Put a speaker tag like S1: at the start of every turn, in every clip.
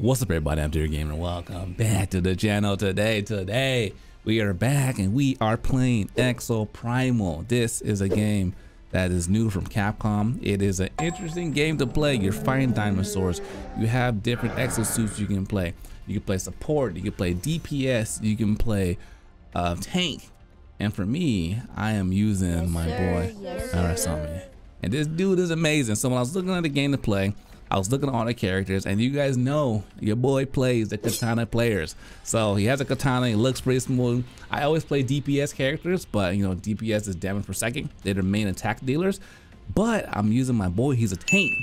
S1: What's up, everybody? I'm Dear Gamer. Welcome back to the channel. Today we are back and we are playing Exoprimal. This is a game that is new from Capcom. It is an interesting game to play. You're fighting dinosaurs. You have different exosuits you can play. You can play support, you can play DPS, you can play tank. And for me, I am using my boy Murasame. And this dude is amazing. So when I was looking at the game to play, I was looking at all the characters, and you guys know your boy plays the katana players. So he has a katana, he looks pretty smooth. I always play DPS characters, but you know, DPS is damage per second. They're the main attack dealers. But I'm using my boy, he's a tank.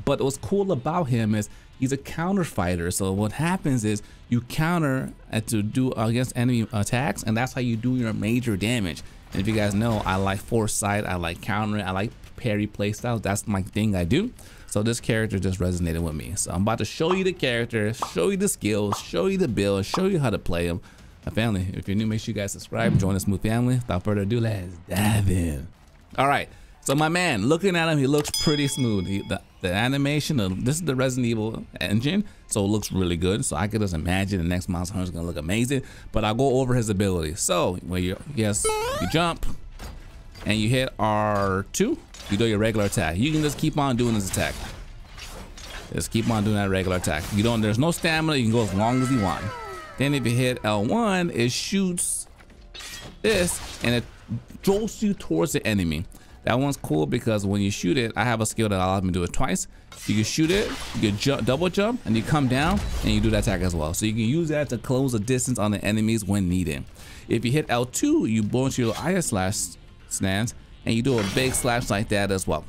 S1: But what's cool about him is he's a counter fighter. So what happens is you counter to do against enemy attacks, and that's how you do your major damage. And if you guys know, I like foresight, I like countering, I like parry playstyles. That's my thing I do. So this character just resonated with me. So I'm about to show you the character, show you the skills, show you the build, show you how to play him. My family, if you're new, make sure you guys subscribe, join the smooth family. Without further ado, let's dive in. All right, so my man, looking at him, he looks pretty smooth. The animation, this is the Resident Evil engine, so it looks really good. So I could just imagine the next Monster Hunter is gonna look amazing, but I'll go over his ability. So when you jump and you hit R2, you do your regular attack. You can just keep on doing this attack. Just keep on doing that regular attack. There's no stamina, you can go as long as you want. Then if you hit L1, it shoots this and it jolts you towards the enemy. That one's cool because when you shoot it, I have a skill that allows me to do it twice. You can shoot it, you can double jump, and you come down and you do that attack as well. So you can use that to close the distance on the enemies when needed. If you hit L2, you blow into your iron slash stance, and you do a big slash like that as well.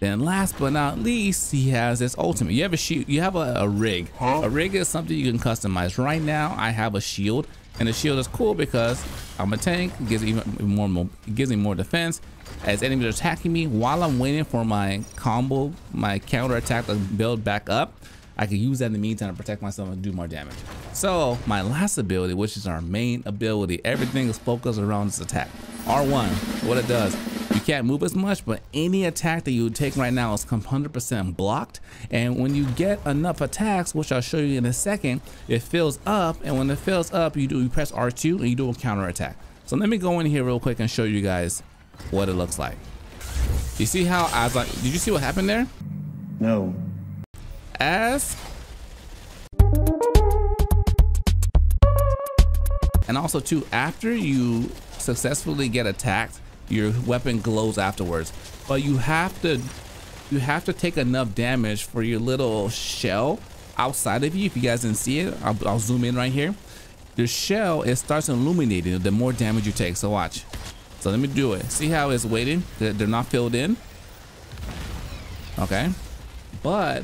S1: Then last but not least, he has this ultimate. You have a shield, you have a rig. A rig is something you can customize. Right now I have a shield, and the shield is cool because I'm a tank. It gives me more defense. As enemies are attacking me, while I'm waiting for my combo, my counter attack to build back up, I can use that in the meantime to protect myself and do more damage. So my last ability, which is our main ability, everything is focused around this attack. R1, what it does, you can't move as much, but any attack that you take right now is 100% blocked. And when you get enough attacks, which I'll show you in a second, it fills up. And when it fills up, you press R2 and you do a counter attack. So let me go in here real quick and show you guys what it looks like. You see how did you see what happened there?
S2: No.
S1: And also too, after you successfully get attacked, your weapon glows afterwards, but you have to take enough damage for your little shell outside of you. If you guys didn't see it, I'll zoom in right here. Your shell, it starts illuminating the more damage you take. So watch. So let me do it. See how it's waiting? They're not filled in. Okay, but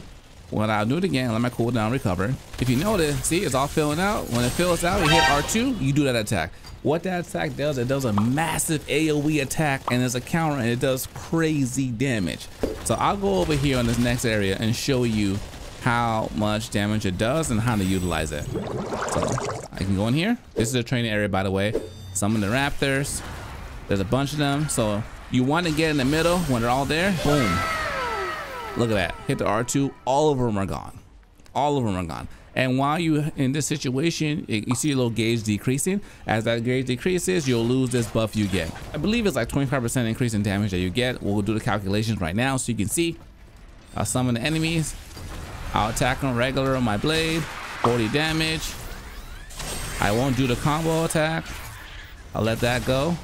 S1: when I do it again, let my cooldown recover. If you notice, see, it's all filling out. When it fills out, you hit R2, you do that attack. What that attack does, it does a massive AoE attack, and it's a counter, and it does crazy damage. So I'll go over here on this next area and show you how much damage it does and how to utilize it. So I can go in here. This is a training area, by the way. Summon the raptors. There's a bunch of them. So you want to get in the middle when they're all there. Boom. Look at that. Hit the R2. All of them are gone. All of them are gone. And while you in this situation, you see a little gauge decreasing. As that gauge decreases, you'll lose this buff you get. I believe it's like 25% increase in damage that you get. We'll do the calculations right now so you can see. I'll summon the enemies. I'll attack them regular on my blade. 40 damage. I won't do the combo attack. I'll let that go.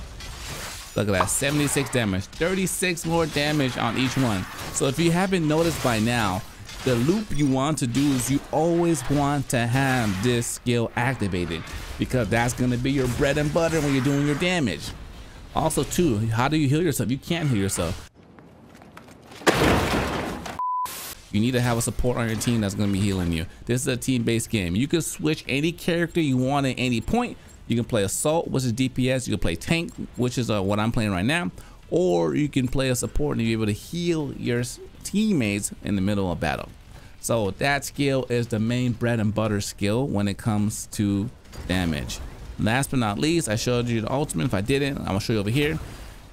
S1: Look at that, 76 damage, 36 more damage on each one. So if you haven't noticed by now, the loop you want to do is you always want to have this skill activated, because that's gonna be your bread and butter when you're doing your damage. Also too, how do you heal yourself? You can't heal yourself. You need to have a support on your team that's gonna be healing you. This is a team-based game. You can switch any character you want at any point. You can play Assault, which is DPS. You can play Tank, which is what I'm playing right now. Or you can play a support and be able to heal your teammates in the middle of battle. So that skill is the main bread and butter skill when it comes to damage. Last but not least, I showed you the ultimate. If I didn't, I'm gonna show you over here.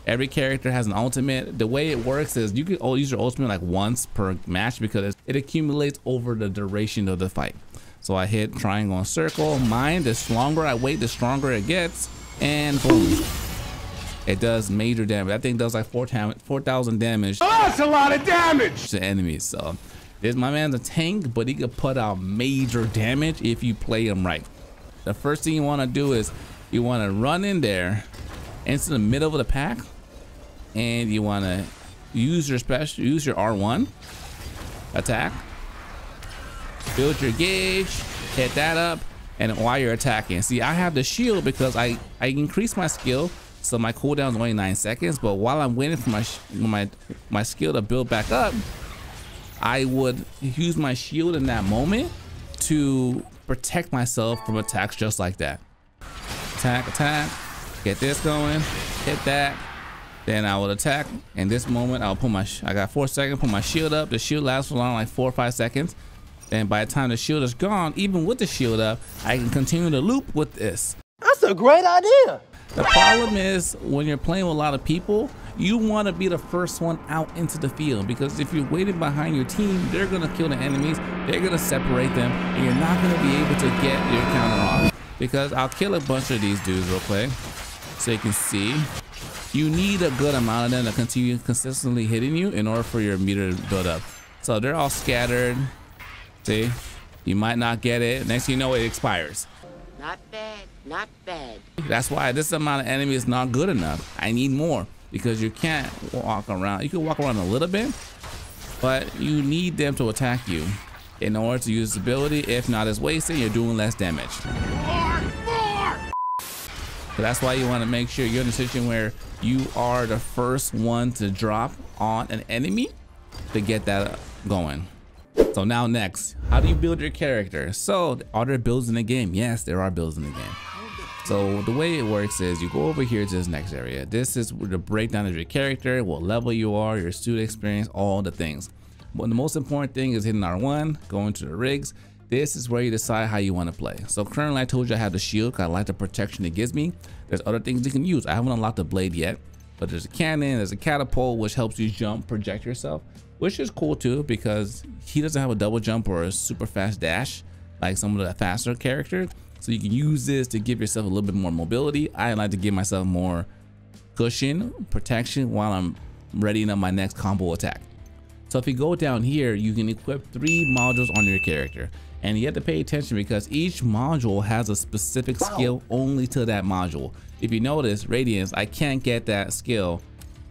S1: Every character has an ultimate. The way it works is you can only use your ultimate like once per match because it accumulates over the duration of the fight. So I hit triangle and circle. Mine, the longer I wait, the stronger it gets. And boom. It does major damage. That thing does like 4,000 damage.
S2: Oh, that's a lot of damage
S1: to enemies. So this my man's a tank, but he could put out major damage if you play him right. The first thing you want to do is you want to run in there into the middle of the pack, and you want to use your R1 attack, build your gauge, hit that up, and while you're attacking, see, I have the shield because I increase my skill, so my cooldown is only 9 seconds. But while I'm waiting for my skill to build back up, I would use my shield in that moment to protect myself from attacks just like that. Attack, get this going, hit that, then I will attack. In this moment, I'll put I got 4 seconds, put my shield up. The shield lasts for long, like 4 or 5 seconds. Then by the time the shield is gone, even with the shield up, I can continue to loop with this.
S2: That's a great idea.
S1: The problem is when you're playing with a lot of people, you want to be the first one out into the field, because if you're waiting behind your team, they're going to kill the enemies, they're going to separate them, and you're not going to be able to get your counter off. Because I'll kill a bunch of these dudes real quick so you can see. You need a good amount of them to continue consistently hitting you in order for your meter to build up. So they're all scattered. See, you might not get it. Next thing you know, it expires.
S3: Not bad, not bad.
S1: That's why this amount of enemy is not good enough. I need more, because you can't walk around. You can walk around a little bit, but you need them to attack you in order to use this ability. If not, it's wasted. You're doing less damage. So that's why you want to make sure you're in a situation where you are the first one to drop on an enemy to get that going. So now next, how do you build your character? So are there builds in the game? Yes, there are builds in the game. So the way it works is you go over here to this next area. This is the breakdown of your character, what level you are, your suit experience, all the things. But the most important thing is hitting R1, going to the rigs. This is where you decide how you want to play. So currently I told you I have the shield because I like the protection it gives me. There's other things you can use. I haven't unlocked the blade yet, but there's a cannon, there's a catapult, which helps you jump, project yourself, which is cool too, because he doesn't have a double jump or a super fast dash like some of the faster characters. So you can use this to give yourself a little bit more mobility. I like to give myself more cushion, protection while I'm readying up my next combo attack. So if you go down here, you can equip 3 modules on your character, and you have to pay attention because each module has a specific skill only to that module. If you notice, Radiance, I can't get that skill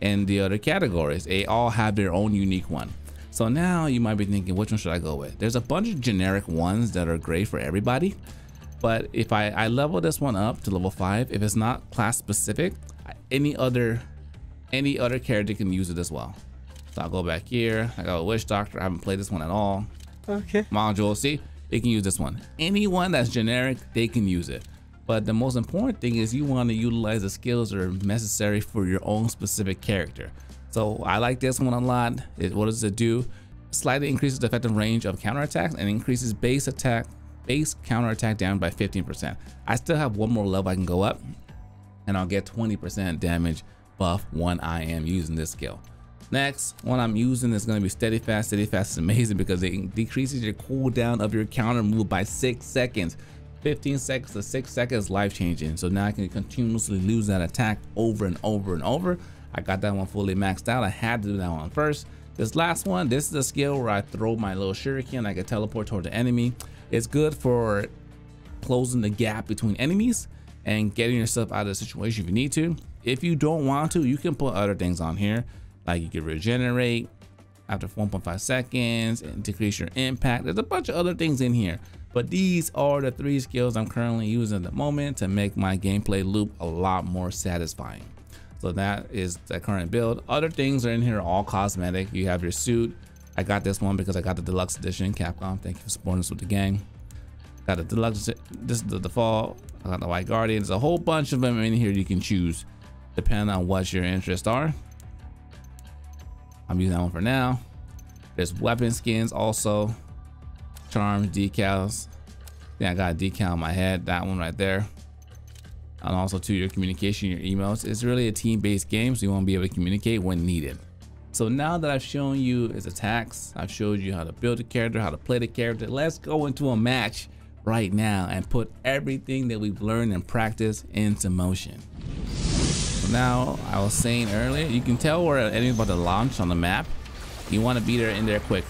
S1: in the other categories. They all have their own unique one. So now you might be thinking, which one should I go with? There's a bunch of generic ones that are great for everybody. But if I level this one up to level 5, if it's not class specific, any other character can use it as well. So I'll go back here. I got a Witch Doctor. I haven't played this one at all.
S2: Okay.
S1: Module, see, they can use this one. Anyone that's generic, they can use it. But the most important thing is you want to utilize the skills that are necessary for your own specific character. So I like this one a lot. What does it do? Slightly increases the effective range of counterattacks and increases base counterattack down by 15%. I still have one more level I can go up, and I'll get 20% damage buff when I am using this skill. Next one I'm using is going to be Steady Fast. Steady Fast is amazing because it decreases your cooldown of your counter move by 6 seconds. 15 seconds to 6 seconds, life changing. So now I can continuously lose that attack over and over and over. I got that one fully maxed out. I had to do that one first. This last one, this is a skill where I throw my little shuriken. I can teleport toward the enemy. It's good for closing the gap between enemies and getting yourself out of the situation if you need to. If you don't want to, you can put other things on here. Like you can regenerate after 1.5 seconds and decrease your impact. There's a bunch of other things in here, but these are the 3 skills I'm currently using at the moment to make my gameplay loop a lot more satisfying. So that is the current build. Other things are in here, all cosmetic. You have your suit. I got this one because I got the deluxe edition. Capcom, thank you for supporting us with the game. Got the deluxe, this is the default. I got the White Guardian. There's a whole bunch of them in here you can choose depending on what your interests are. I'm using that one for now. There's weapon skins also, charms, decals. Yeah, I got a decal on my head, that one right there. and also to your communication, your emails. It's really a team-based game, so you want to be able to communicate when needed. So now that I've shown you his attacks, I've showed you how to build a character, how to play the character, let's go into a match right now and put everything that we've learned and practiced into motion. So now, I was saying earlier, you can tell where an enemy's about to launch on the map. You want to be there in there quick.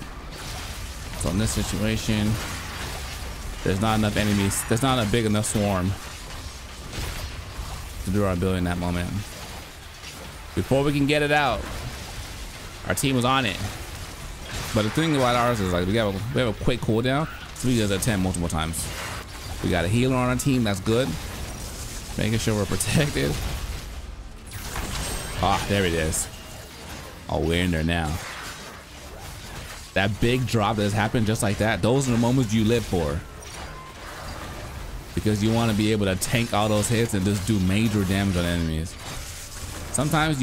S1: So in this situation, there's not enough enemies. There's not a big enough swarm to do our ability in that moment. Before we can get it out, our team was on it. But the thing about ours is like we have a quick cooldown, so we just attempt multiple times. We got a healer on our team, that's good. Making sure we're protected. Ah, there it is. Oh, we're in there now. That big drop that has happened just like that, those are the moments you live for. Because you want to be able to tank all those hits and just do major damage on enemies. Sometimes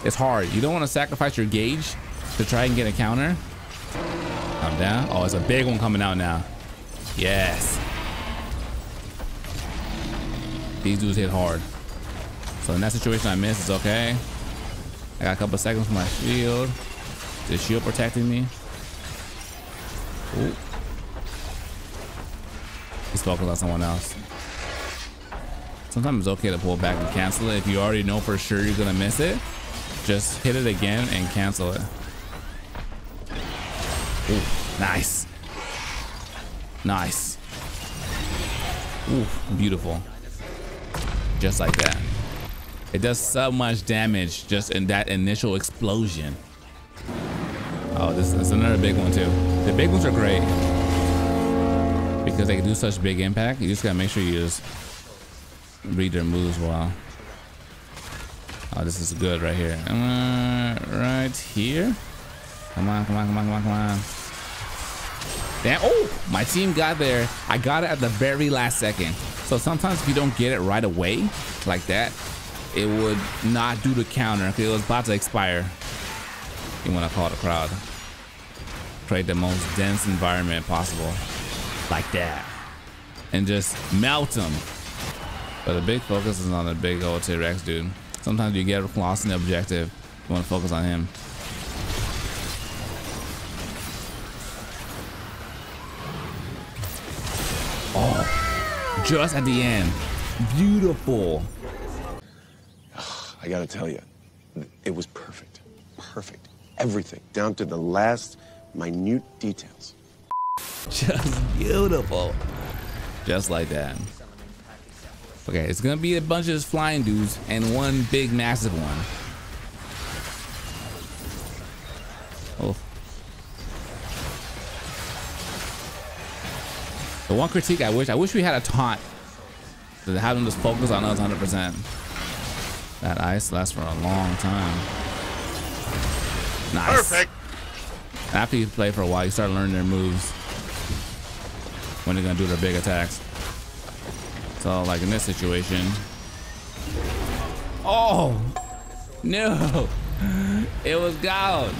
S1: it's hard. You don't want to sacrifice your gauge to try and get a counter. Come down. Oh, it's a big one coming out now. Yes. These dudes hit hard. So in that situation I missed, it's okay. I got a couple seconds for my shield. The shield protecting me. Ooh. He's focused on someone else. Sometimes it's okay to pull back and cancel it. If you already know for sure you're gonna miss it, just hit it again and cancel it. Ooh, nice. Nice. Ooh, beautiful. Just like that. It does so much damage just in that initial explosion. Oh, this is another big one too. The big ones are great because they can do such big impact. You just gotta make sure you just read their moves well. Oh, this is good right here. Right here. Come on, come on, come on, come on, come on. Damn, oh, my team got there. I got it at the very last second. So sometimes if you don't get it right away, like that, it would not do the counter because it was about to expire. You want to call the crowd. Create the most dense environment possible. Like that. And just melt them. But the big focus is on the big old T-Rex dude. Sometimes you get lost in the objective. You want to focus on him. Oh, just at the end. Beautiful.
S2: I gotta tell you, it was perfect. Perfect. Everything, down to the last minute details.
S1: Just beautiful. Just like that. Okay, it's gonna be a bunch of flying dudes and one big massive one. Oh. The one critique I wish we had a taunt to have them just focus on us 100%. That ice lasts for a long time. Nice. Perfect. After you play for a while, you start learning their moves when they're gonna do their big attacks. So like in this situation, oh no, it was gone.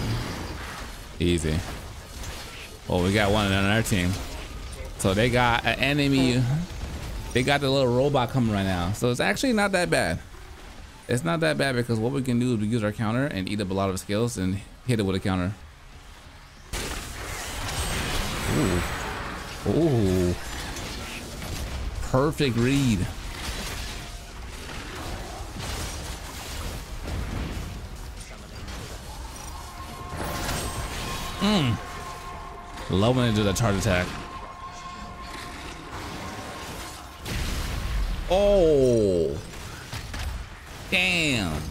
S1: Easy. Oh, we got one on our team. So they got an enemy. They got the little robot coming right now. So it's actually not that bad. It's not that bad because what we can do is we use our counter and eat up a lot of skills and hit it with a counter. Ooh. Ooh. Perfect read. Love when they do that charge attack. Oh. Damn.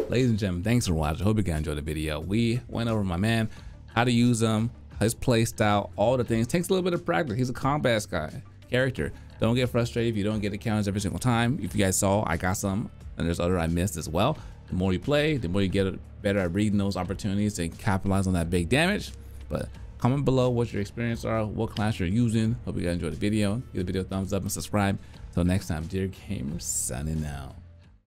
S1: Ladies and gentlemen, thanks for watching. I hope you guys enjoyed the video. We went over my man, how to use him, his play style, all the things. Takes a little bit of practice. He's a combat guy character. Don't get frustrated if you don't get the counters every single time. If you guys saw, I got some, and there's other I missed as well. The more you play, the more you get better at reading those opportunities and capitalize on that big damage. But comment below what your experience are, what class you're using. Hope you guys enjoyed the video. Give the video a thumbs up and subscribe. Till next time, dear gamers, signing out.